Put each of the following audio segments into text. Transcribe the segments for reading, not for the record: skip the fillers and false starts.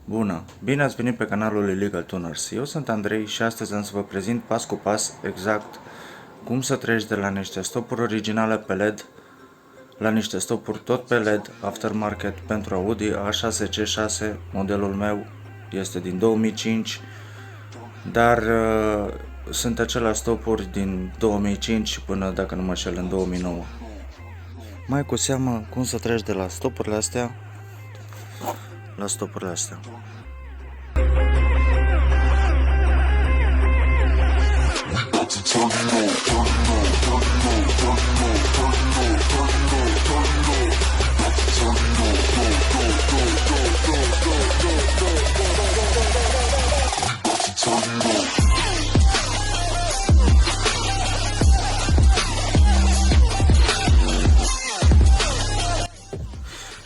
Bună! Bine ați venit pe canalul Illegal Tuners. Eu sunt Andrei și astăzi am să vă prezint pas cu pas exact cum să treci de la niște stopuri originale pe LED la niște stopuri tot pe LED aftermarket pentru Audi A6C6. Modelul meu este din 2005, dar sunt aceleași stopuri din 2005 până, dacă nu mă înșel, în 2009. Mai cu seamă cum să treci de la stopurile astea la stopurile astea.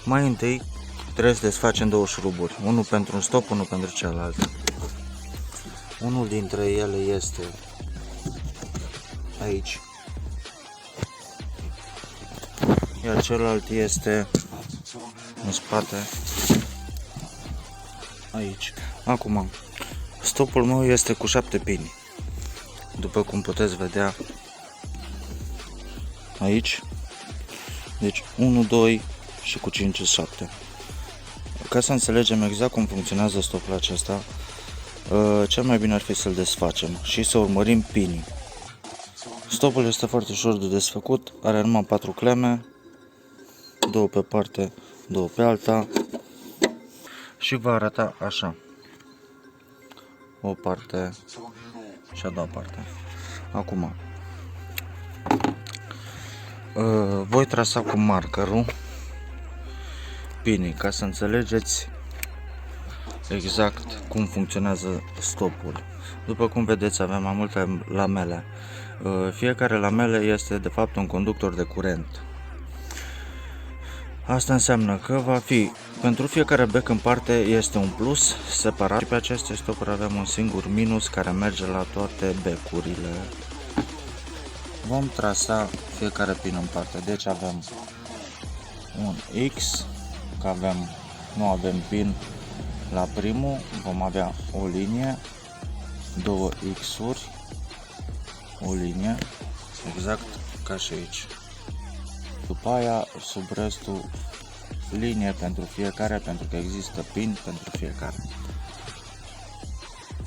Mai întâi trebuie să desfacem două șuruburi, unul pentru un stop, unul pentru celălalt. Unul dintre ele este aici, iar celălalt este în spate, aici. Acum, stopul meu este cu 7 pini, după cum puteți vedea aici. Deci 1, 2 și cu 5 7. Ca să înțelegem exact cum funcționează stopul acesta, cel mai bine ar fi să-l desfacem și să urmărim pinii. Stopul este foarte ușor de desfăcut, are numai 4 cleme, 2 pe parte, 2 pe alta și va arăta așa: o parte și a doua parte. Acum, voi trasa cu markerul pinii ca să înțelegeți exact cum funcționează stopul. După cum vedeți, avem mai multe lamele. Fiecare lamele este de fapt un conductor de curent. Asta înseamnă că va fi, pentru fiecare bec în parte este un plus separat și pe aceste stopuri avem un singur minus care merge la toate becurile. Vom trasa fiecare pin în parte, deci avem un X, că nu avem pin la primul, vom avea o linie, două X-uri, o linie, exact ca și aici. După aia, sub restul, linie pentru fiecare, pentru că există pin pentru fiecare.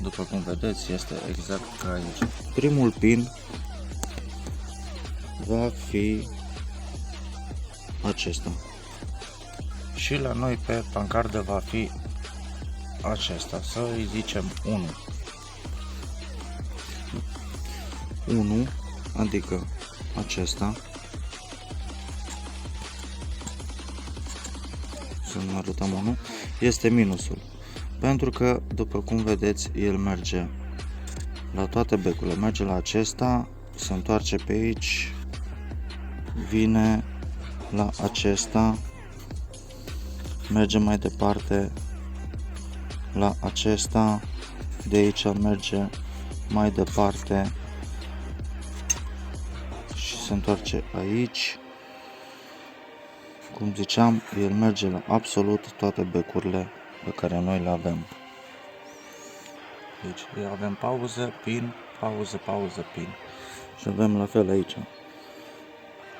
După cum vedeți, este exact ca aici. Primul pin va fi acesta. Și la noi pe pancardă va fi acesta, să îi zicem 1, adică acesta. Să nu arătăm 1, este minusul, pentru că, după cum vedeți, el merge la toate becurile, merge la acesta, se întoarce pe aici, vine la acesta, merge mai departe la acesta, de aici merge mai departe și se întoarce aici. Cum ziceam, el merge la absolut toate becurile pe care noi le avem. Deci avem pauză, pin, pauză, pauză, pin. Și avem la fel aici.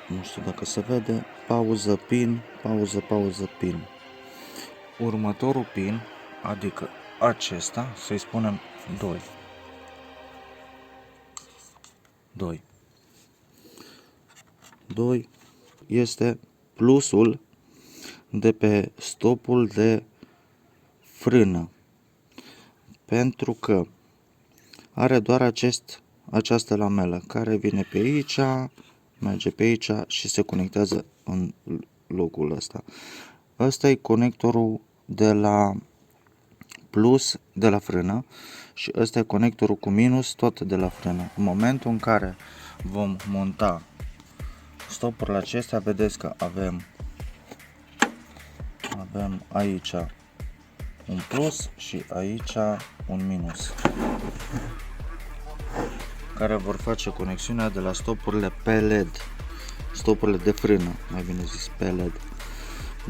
Nu știu dacă se vede, pauză, pin, pauză, pauză, pin. Următorul pin, adică acesta, să-i spunem 2. 2 este plusul de pe stopul de frână, pentru că are doar această lamelă care vine pe aici, merge pe aici și se conectează în locul ăsta. Ăsta e conectorul de la plus de la frână și ăsta e conectorul cu minus tot de la frână. În momentul în care vom monta stopurile acestea, vedeți că avem aici un plus și aici un minus, care vor face conexiunea de la stopurile pe LED, stopurile de frână, mai bine zis, pe LED.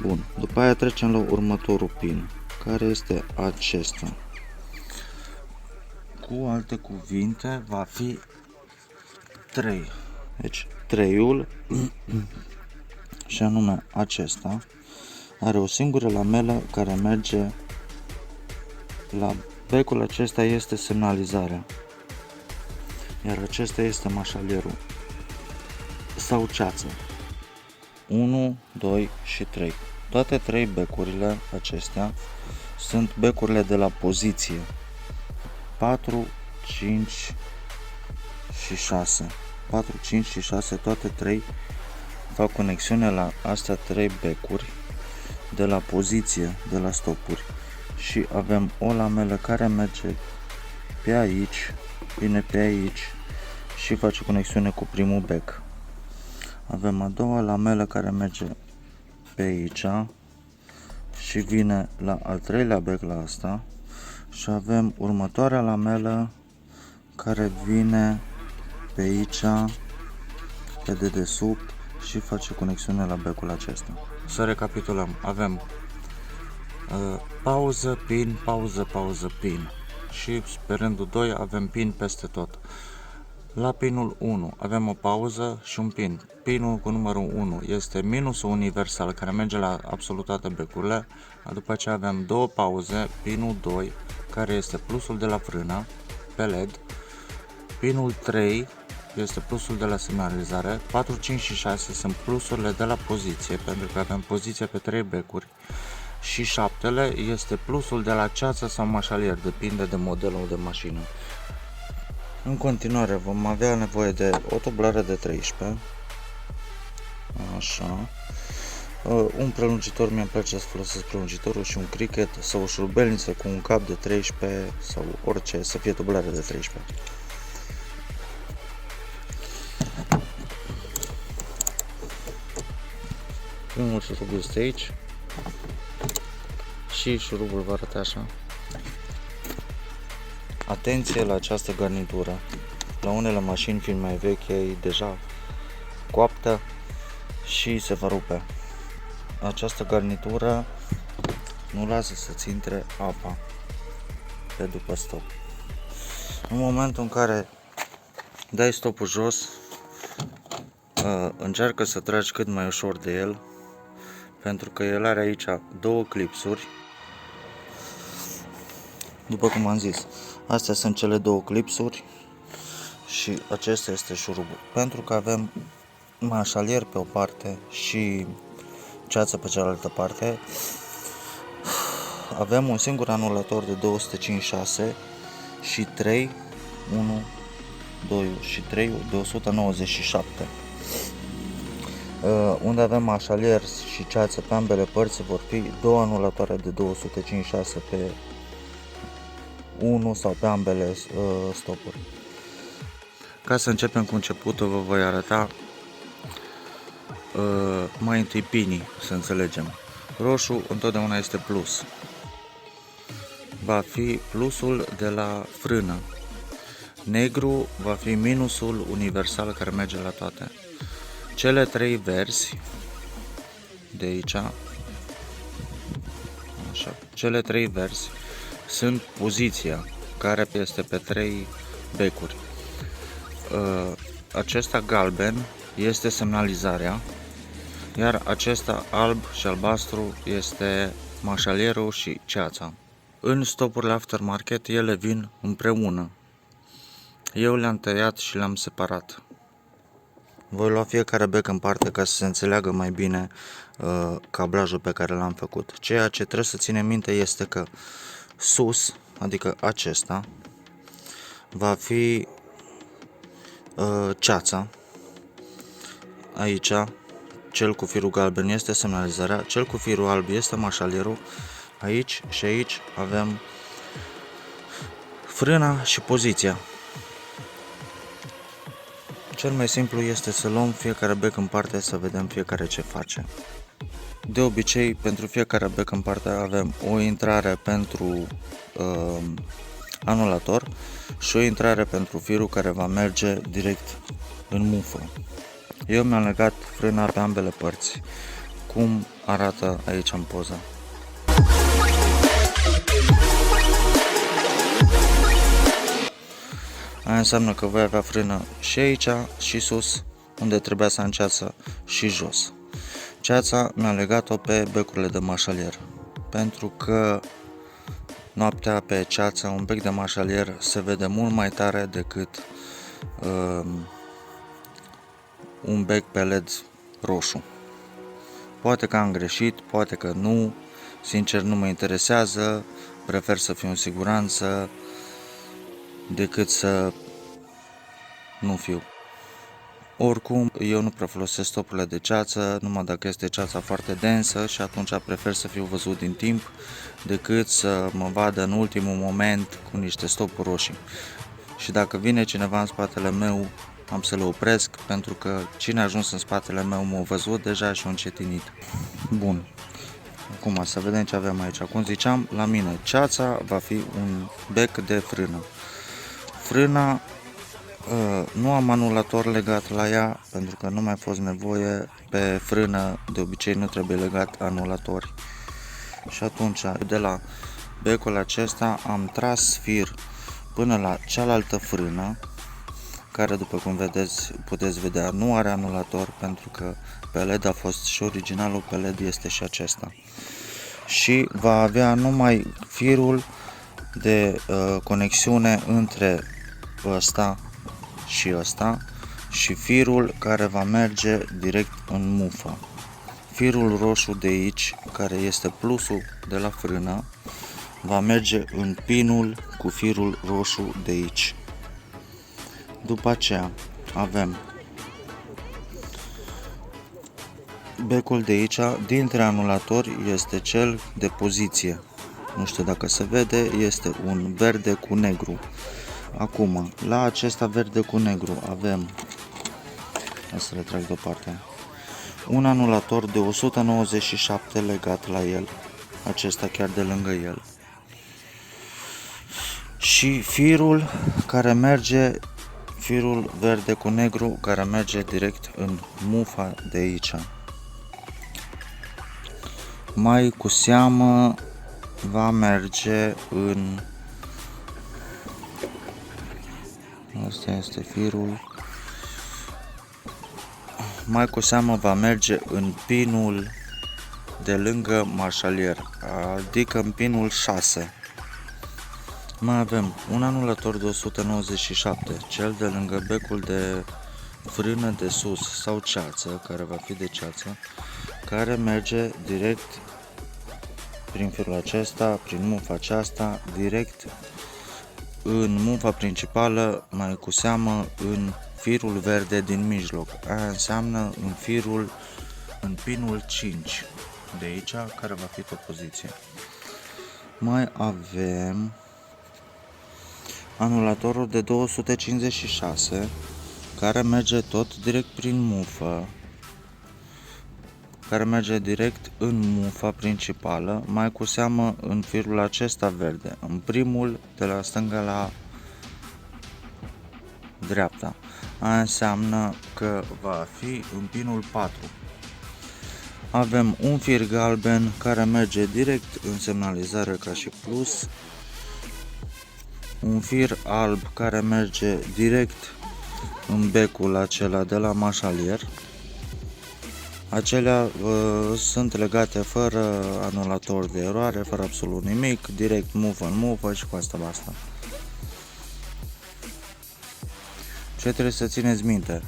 Bun, după aia trecem la următorul pin, care este acesta. Cu alte cuvinte, va fi 3. Deci 3-ul și anume acesta are o singură lamelă care merge la becul acesta, este semnalizarea, iar acesta este mașalierul sau ceață. 1, 2 și 3. Toate 3 becurile acestea sunt becurile de la poziție 4, 5 și 6. 4, 5 și 6, toate 3 fac conexiune la astea 3 becuri de la poziție, de la stopuri. Și avem o lamelă care merge pe aici, vine pe aici și face conexiune cu primul bec. Avem a doua lamelă care merge pe aici și vine la al treilea bec la asta. Și avem următoarea lamelă care vine pe aici, pe dedesubt și face conexiune la becul acesta. Să recapitulăm. Avem pauză, pin, pauză, pauză, pin. Și pe rândul 2 avem pin peste tot. La pinul 1 avem o pauză și un pin. Pinul cu numărul 1 este minusul universal care merge la absolut toate becurile. După ce avem două pauze, pinul 2 care este plusul de la frână pe LED. Pinul 3 este plusul de la semnalizare. 4, 5 și 6 sunt plusurile de la poziție, pentru că avem poziție pe 3 becuri. Și 7-le este plusul de la ceață sau mașalier, depinde de modelul de mașină. În continuare vom avea nevoie de o tublare de 13, așa, un prelungitor, mi-e place să folosesc prelungitorul, și un cricket sau o șurubelniță cu un cap de 13 sau orice, să fie tublare de 13. Primul șurub este aici și șurubul va arăta așa. Atenție la această garnitură. La unele mașini fiind mai vechi e deja coaptă și se va rupe. Această garnitură nu lasă să-ți intre apa pe după stop. În momentul în care dai stopul jos, încearcă să tragi cât mai ușor de el, pentru că el are aici două clipsuri. După cum am zis, astea sunt cele două clipsuri și acesta este șurubul. Pentru că avem mașalier pe o parte și ceață pe cealaltă parte, avem un singur anulator de 256 și 3, 1, 2 și 3 de 197. Unde avem mașalier și ceață pe ambele părți, vor fi două anulatoare de 256 pe 1 sau pe ambele stopuri. Ca să începem cu începutul, vă voi arăta mai întâi pinii, să înțelegem. Roșu întotdeauna este plus. Va fi plusul de la frână. Negru va fi minusul universal care merge la toate. Cele 3 verzi de aici, așa, cele 3 verzi sunt poziția care este pe 3 becuri. Acesta galben este semnalizarea, iar acesta alb și albastru este mașalierul și ceața. În stopurile aftermarket ele vin împreună. Eu le-am tăiat și le-am separat. Voi lua fiecare bec în parte ca să se înțeleagă mai bine cablajul pe care l-am făcut. Ceea ce trebuie să ținem minte este că sus, adică acesta, va fi ceața. Aici, cel cu firul galben este semnalizarea, cel cu firul alb este mașalierul. Aici și aici avem frâna și poziția. Cel mai simplu este să luăm fiecare bec în parte să vedem fiecare ce face. De obicei, pentru fiecare bec în parte avem o intrare pentru anulator și o intrare pentru firul care va merge direct în mufă. Eu mi-am legat frâna pe ambele părți, cum arată aici în poză. Aia înseamnă că voi avea frână și aici și sus, unde trebuia să am ceață, și jos. Ceața mi-a legat-o pe becurile de mașalier, pentru că noaptea pe ceață un bec de mașalier se vede mult mai tare decât un bec pe LED roșu. Poate că am greșit, poate că nu, sincer nu mă interesează, prefer să fiu în siguranță decât să nu fiu. Oricum, eu nu prea folosesc stopurile de ceață, numai dacă este ceața foarte densă și atunci prefer să fiu văzut din timp decât să mă vadă în ultimul moment cu niște stopuri roșii. Și dacă vine cineva în spatele meu, am să le opresc, pentru că cine a ajuns în spatele meu m-a văzut deja și a încetinit. Bun. Acum să vedem ce avem aici. Cum ziceam, la mine ceața va fi un bec de frână. Frâna, nu am anulator legat la ea, pentru că nu mai a fost nevoie. Pe frână de obicei nu trebuie legat anulatori. Și atunci de la becul acesta am tras fir până la cealaltă frână, care după cum vedeți, puteți vedea, nu are anulator, pentru că pe LED a fost și originalul, pe LED este și acesta. Și va avea numai firul de conexiune între ăsta și ăsta și firul care va merge direct în mufă. Firul roșu de aici, care este plusul de la frână, va merge în pinul cu firul roșu de aici. După aceea avem becul de aici, dintre anulatori este cel de poziție. Nu știu dacă se vede, este un verde cu negru. Acum, la acesta verde cu negru avem, să le trag deoparte, un anulator de 197 legat la el, acesta chiar de lângă el. Și firul care merge, firul verde cu negru care merge direct în mufa de aici. Mai cu seamă va merge în... Asta este firul. Mai cu seamă va merge în pinul de lângă mașalier, adică în pinul 6. Mai avem un anulator de 197, cel de lângă becul de frână de sus sau ceață, care va fi de ceață, care merge direct prin firul acesta, prin mufa aceasta, direct în mufa principală, mai cu seamă în firul verde din mijloc. Aia înseamnă în pinul 5 de aici, care va fi pe poziție. Mai avem anulatorul de 256, care merge tot direct prin mufă, care merge direct în mufa principală, mai cu seamă în firul acesta verde, în primul de la stânga la dreapta. Aia înseamnă că va fi în pinul 4. Avem un fir galben care merge direct în semnalizare ca și plus, un fir alb care merge direct în becul acela de la mașalier. Acelea sunt legate fără anulator de eroare, fără absolut nimic, direct mufă în mufă și cu asta basta. Ce trebuie să țineți minte?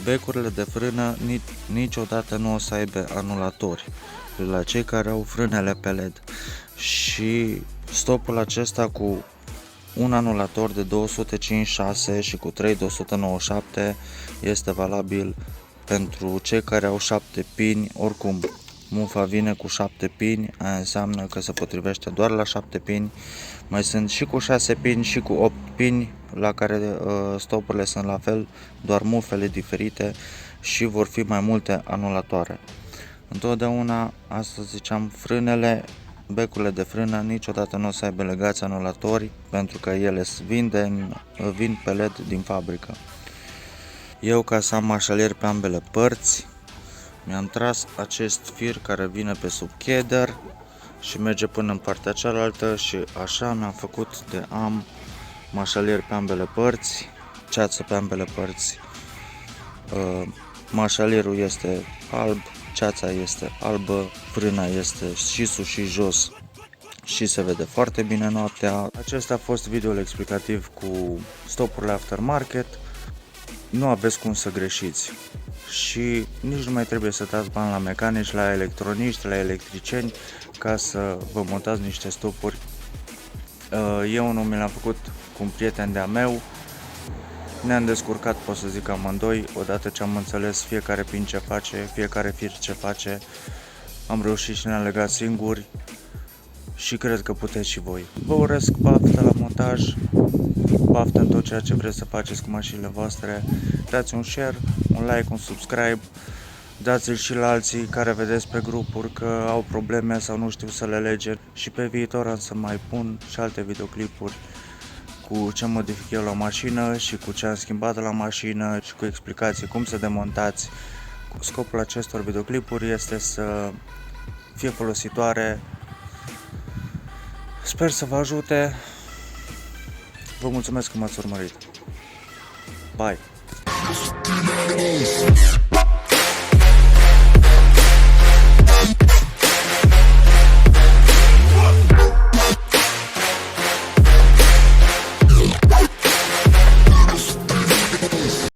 Becurile de frână niciodată nu o să aibă anulatori la cei care au frânele pe LED. Și stopul acesta cu un anulator de 256 și cu 3 de 197 este valabil pentru cei care au 7 pini. Oricum, mufa vine cu 7 pini, aia înseamnă că se potrivește doar la 7 pini. Mai sunt și cu 6 pini și cu 8 pini, la care stopurile sunt la fel, doar mufele diferite și vor fi mai multe anulatoare. Întotdeauna, asta ziceam, frânele, becurile de frână niciodată nu o să aibă legați anulatori, pentru că ele vin pe LED din fabrică. Eu, ca să am mașalier pe ambele părți, mi-am tras acest fir care vine pe sub cheader și merge până în partea cealaltă și așa mi-am făcut de am mașalier pe ambele părți ceață pe ambele părți. Mașalierul este alb, ceața este albă, frâna este și sus și jos și se vede foarte bine noaptea. Acesta a fost videoul explicativ cu stopurile aftermarket. Nu aveți cum să greșiți și nici nu mai trebuie să dați bani la mecanici, la electroniști, la electricieni ca să vă montați niște stopuri. Eu nu mi l-am făcut cu un prieten de-a meu. Ne-am descurcat, pot să zic, amândoi, odată ce am înțeles fiecare pin ce face, fiecare fir ce face, am reușit și ne-am legat singuri și cred că puteți și voi. Vă urez baftă la montaj, baftă în tot ceea ce vreți să faceți cu mașinile voastre, dați un share, un like, un subscribe, dați-l și la alții care vedeți pe grupuri că au probleme sau nu știu să le lege și pe viitor am să mai pun și alte videoclipuri cu ce modific eu la mașină și cu ce am schimbat la mașină și cu explicații cum să demontați. Scopul acestor videoclipuri este să fie folositoare. Sper să vă ajute. Vă mulțumesc că m-ați urmărit. Bye!